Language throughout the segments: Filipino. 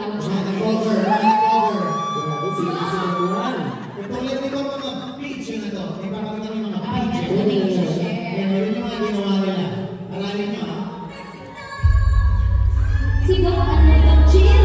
tawag siya. Cover. Cover. Tulad nito mga page na to. Ipapakita niyo mga page. Yun yung mga ginawa nila. Aralin niyo ha. Sigaw ka na lang, chill!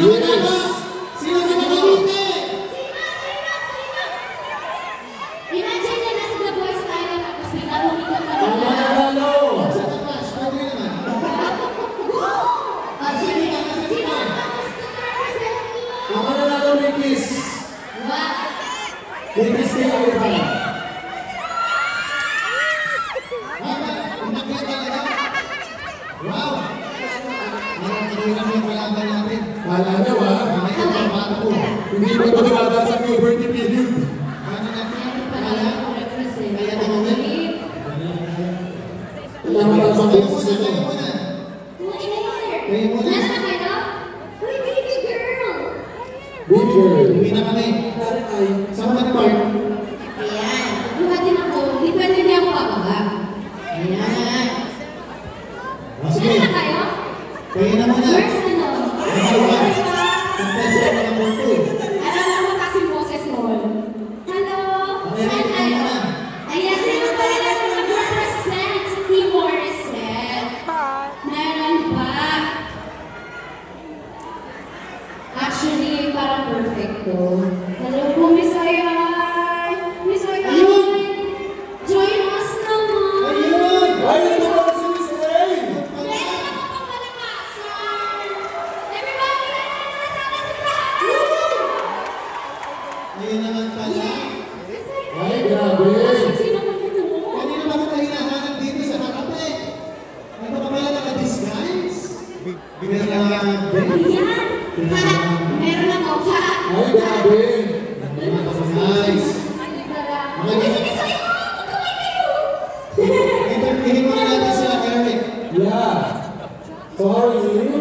Sino na ba? Sino na ba? Hindi pa ito dinadaan sa puberty period. Ano na? Meron pala yung represent. Kaya naman. Kaya naman sa Kayo business muna, nito. kayo muna. Kayo Kayo muna. Nasa na kayo? Uy, baby girl! Baby girl. Uwi na kami. Sama ka na, Mark. Ayan. Luha din ako. Hindi pwede niya ako bababa. Ayan. Sige. Nasa na kayo? Kayo na muna. Where's ano? Confession na mo ito. Alam mo kasi boses noon. Hello? Saan kayo? Ayan, sino ba nila nag-represent? Team Morissette. Meron pa. Actually, parang perfecto. Hello po, Miss Ayan. Miss Ayan. Join us naman. Ayun! Ayun na pala si Miss Ray! Meron ako pang malakasan. Everybody, nasama sa lahat. Ayun naman pala. Ay, grabe. Sino man ito? Kanina ba kita hinahanap dito sa harap eh? Ano ka pala naka-disguise? Ayan. Ha? Meron ako ha? Ay, grabe. Nice. Interviewin mo na natin sila, Eric. Yeah. So how are you?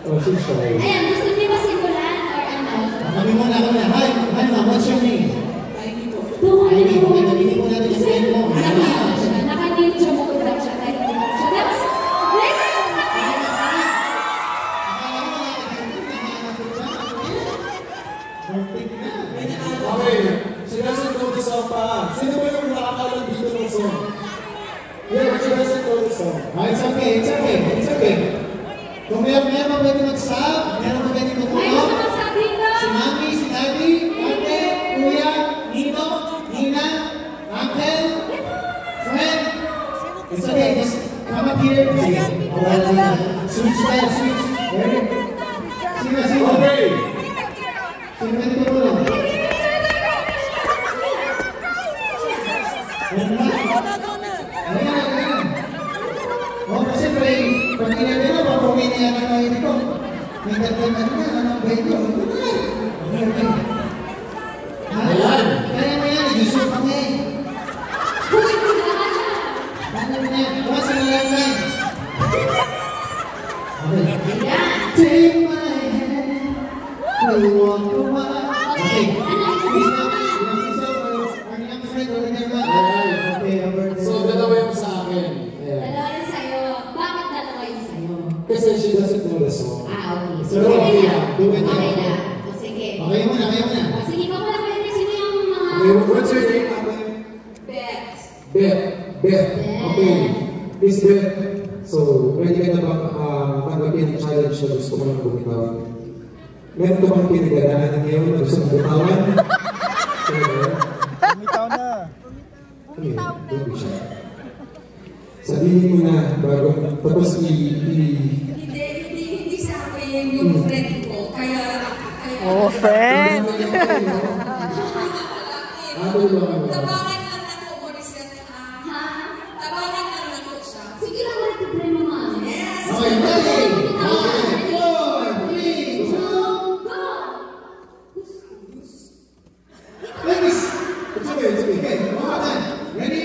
Oh, she's shy. Ayan, gusto niyo ba simulan or ano? Kami muna. Hi, ma'am. What's your name? Doon, Ay, hindi mo natin kasi mo. Naka-mute siya mo lang siya. Kahit hindi mo siya. Tapos, later yung sa akin. Okay, she doesn't know the song pa. Sino ba yung nakakalang dito ng song? Yeah, but she doesn't know the song. It's okay. Kung meron pa pwede mag-stop, meron pa pwede Ay, mag-tulog. gusto magsabi na. Si Mami, si Daddy, Ate, Kuya, Nino, Nina, Uncle, friend. It's okay, just come up here. Switch tayo, switch. Ready? Sino? Okay. Sino pwede tumulong? Ayan. Oh, kasi pag inagay na, papuwi niya na tayo dito. May dagdagan na, anong video? Ayan. Kaya mo yan, nag-isip kami. Uy, kailangan siya. Ano mo yan? Bukas na lang na. Okay. Ayan. Take my hand, we'll walk a while. Okay. Please now, our young friend over there, man. Okay, over there. So, dalawa yung sa akin. Ayan. Dalawa yun sa'yo. Bakit dalawa yun sa'yo? Kasi she doesn't know the song. Okay. So, Okay na. okay na. Okay na. O, sige. Okay muna. O, sige, ikaw pala pwede. Sino yung mga... Okay, what's your name, ate? Bet. Beth. Okay. Miss Beth. So, ready ka na bang tanggapin ang challenge na gusto mo lang bumitaw? Meron ka bang pinagdadaanan ngayon na gusto mong bitawan? Bumitaw na. Okay, don't be shy. Sabihin mo na bago, tapos Hindi sa akin yung friend ko. Kaya Oh, friend. Ano ba ang tabangan lang ako, Morissette. Ha? Tabangan lang ako siya. Sige lang, wala problema, ma'am. Yes. Okay, ready? Okay, 4, 3, 2, Go! ladies. It's okay. Okay, one more time. Ready?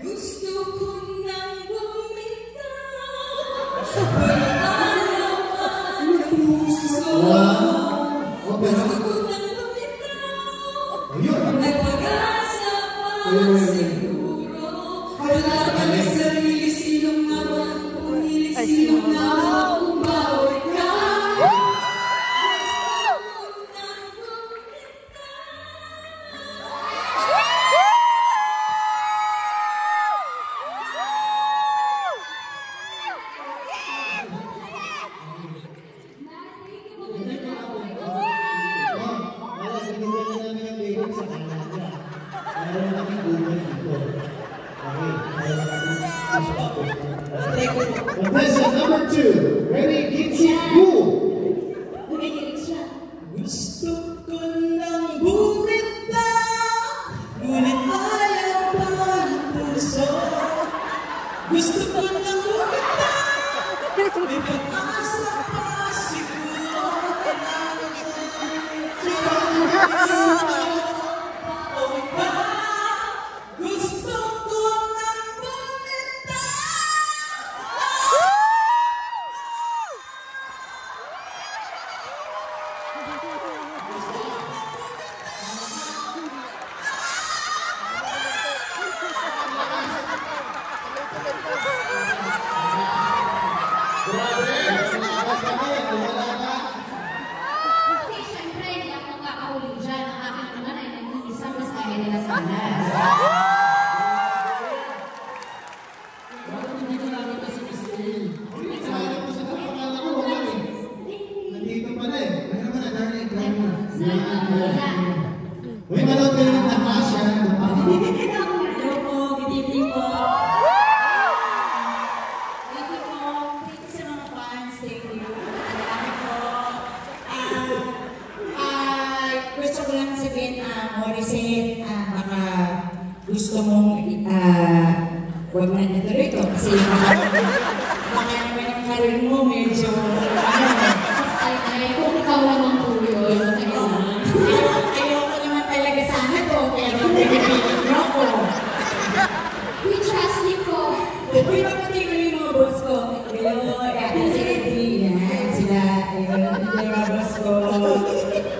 Gusto ko nang bumitaw. Pagkalaman ng puso. Wow. Okay. Gusto ko nang bumitaw. Ayun. May pag-asa pa siguro. Wala ka na sarili, sinong naman pumili, sinong naman kung bawat ka. Contestant number 2. Ready? Get set, go! Bumikilig siya. Gusto ko lang bumitaw, ngunit ayaw pa ng puso. Gusto ko lang bumitaw, may pag-asa nila sana. Bakit hindi ko nakita si Miss A? Sayang ko sa kapakala ko, wala eh. Nandito pala eh. Kaya naman na, darling, try mo na. Uy, manood kayo ng Natasha. Hello po, good evening po. Thank you po. Thank you sa mga fans. Thank you. Marami po. Gusto ko lang sabihin, Morissette, baka gusto mong huwag na natuloy ko kasi baka naman yung karir mo medyo Ay, kung ikaw naman po yun. ayoko naman talaga sana to pero pinipilit mo ako. We trust you po. Uy, maputi ko yung mga boss ko. Hello, Ate Zeddy. Yan, sila. Ayun, yung mga boss ko.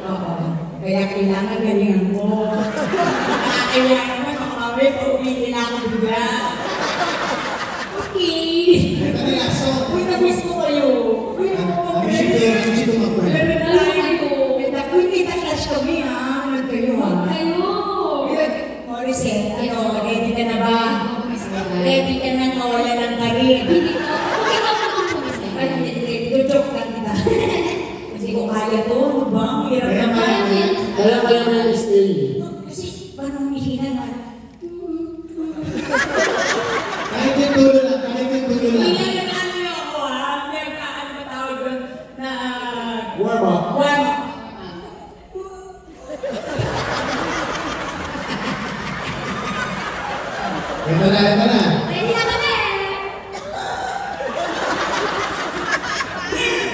Oo. Kaya kailangan galingan mo. Kailangan naman makakawin pa umiili na ako bigla. Okay. Ito nila, so. Uy, na-miss ko kayo. Uy, Kami si Kuya Renzi tumakbo. Uy, kita clash kami ha. Ano kayo ha? Kayo. Morissette, ready ka na ba? Ready ka na mawala ng karir. Hindi ko. Kung ikaw naman po, Miss Ay, hindi. Joke lang kita. Kasi ko kaya to, ano ba? Ang hirap Kaya naman. kaya na Miss A. Kasi parang humihina na. Kahit yung dulo lang, kahit yung dulo lang. Hindi na ano ako ha. Meron ka, ano ba tawag doon? Na... Warm up. Warm up. Ito na, ito na. Ready na kami!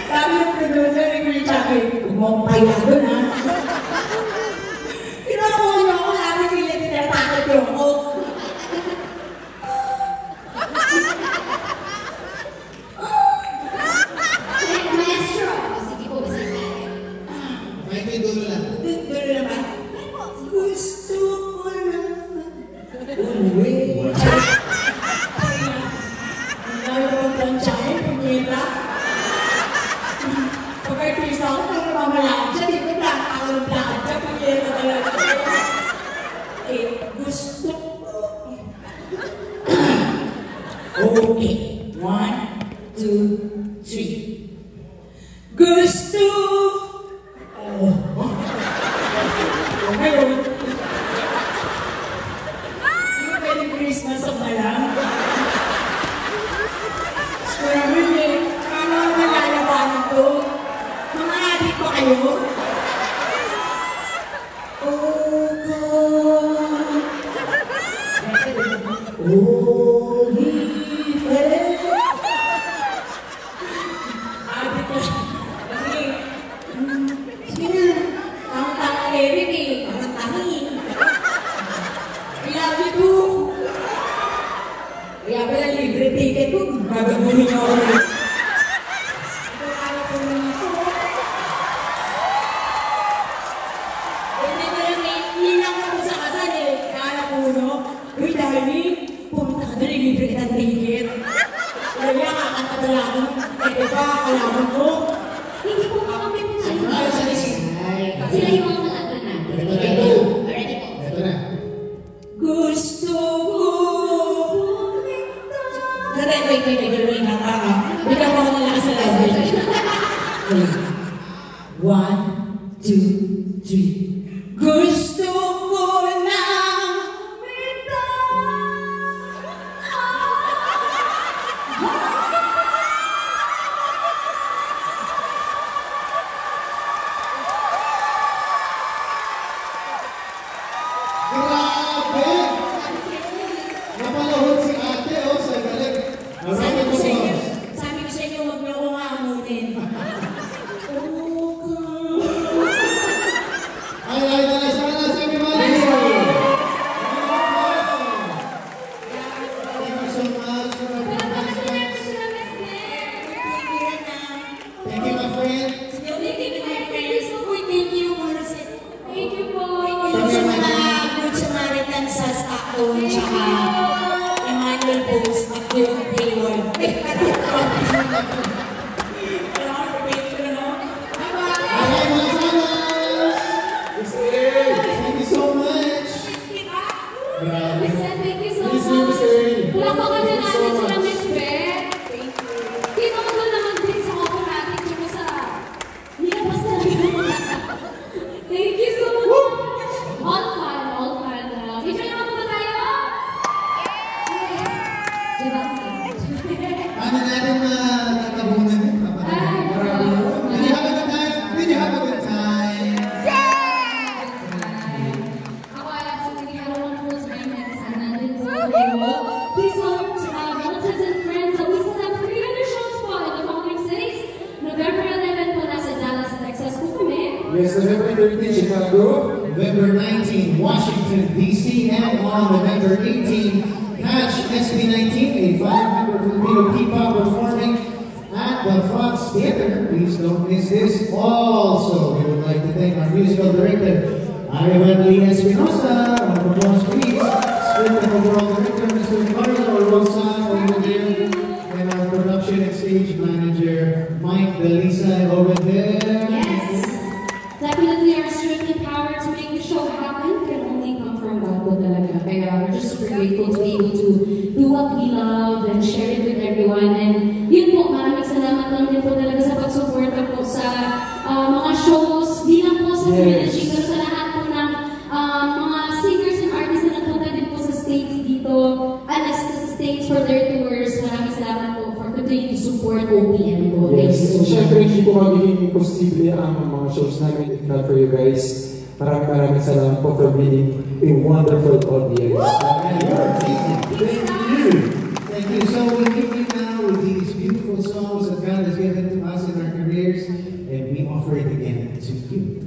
Sabi ng producer, ni Kuya Chappy, huwag mo akong pahiya doon ha. Kinukuha niyo ako, sabi sila tinatakot niyo ako. Maestro. Sige po, Miss Ate. Kahit yung dulo lang. Doon naman. Gusto ko lang. Uwi. Ang dami ko ng planchahin, punyeta. Pag-artista ako, nang namamalaan siya, di ko lang ako ng plancha, punyeta talaga. Gusto ko. Okay. 1, 2, 3. Gusto. Oh. Ngayon. Hindi ba pwede Christmas ang malang? Swearing eh. Paano ang nalalabanan ko? Mga adik pa kayo? Oh God. Oh, adik ko. Sige. Sige na. Tama-tama lyric eh. Parang tangi. I love you too. Kaya pala libre ticket ko. Gagabuhin niyo ako rin. Ito kala ko na ito. Hindi ko lang eh. Hilang ako sa kasal eh. Kala ko no. Uy, darling. Pumunta ka doon. Libre kitang ticket. Kaya kakanta pala ako. Eh, diba? Kalaman mo. Hindi po kami pinag- Ay, sige. Sila yung mga kalaban natin. Ito na, ito. Ready po. Ito na. Gusto ko. Wait. Bigyan mo ako ng lakas sa language. 1, 2, 3. Gusto ko lang Grabe! Napalahod si ate, oh, sa galing. Sabi Marami ko sa inyo, po. sabi ko sa inyo, huwag niyo akong aamunin. Ay, dala sana sa amin, Mami. Thank you. Thank you so much for everything. Thank you, my friend. Thank you po. Yung sa mga Good Samaritan sa Stockton, tsaka Emmanuel Post at yung Taylor. Ay, mga salas! Thank you so much. Miss Beth, thank you so Miss you, Miss much. Erin. Palakpakan na Thank you so natin sila, much. Miss Beth. Thank you. Kinuha naman din sa operatic tsaka sa nilabas na rin. Thank you so much. All fun, all fun. Enjoy naman po ba tayo? Diba? Ano natin natabunan yun? Did you have a good time? Did you have a good time? Ako ay absolutely had a wonderful time and sana din po kayo. Please welcome to our relatives and friends. We still have 300 shows po in the following cities. November 11 po nasa Dallas, Texas po kami. Yes, November 13, Chicago. November 19, Washington, D.C. And on November 18, catch SB19, a 5-member Filipino P-pop performing at the Fox Theater. Please don't miss this. Also, we would like to thank our musical director, Ivan Lee Espinosa. Round of applause, please. Script and overall director, Mr. Carlo Rosa over there. And our production and stage manager, Mike Delisa over there. Yes, definitely our strength and power to make the show happen can only come from God po talaga. Kaya we're just super grateful to be able to do what we love and share it with everyone. And yun po, maraming salamat lang din po talaga sa pagsuporta po sa mga shows, di lang po sa community, pero sa lahat po ng mga singers and artists na nagpunta din po sa States dito, sa States for their tours. Maraming salamat po for continuing to support OPM po. Thank you Yes, so so much. syempre hindi po magiging posible ang mga shows namin if not for you guys. Maraming salamat po for being a wonderful audience. You're amazing. Thank you. Thank you. So we leave you now with these beautiful songs that God has given to us in our careers, and we offer it again to you.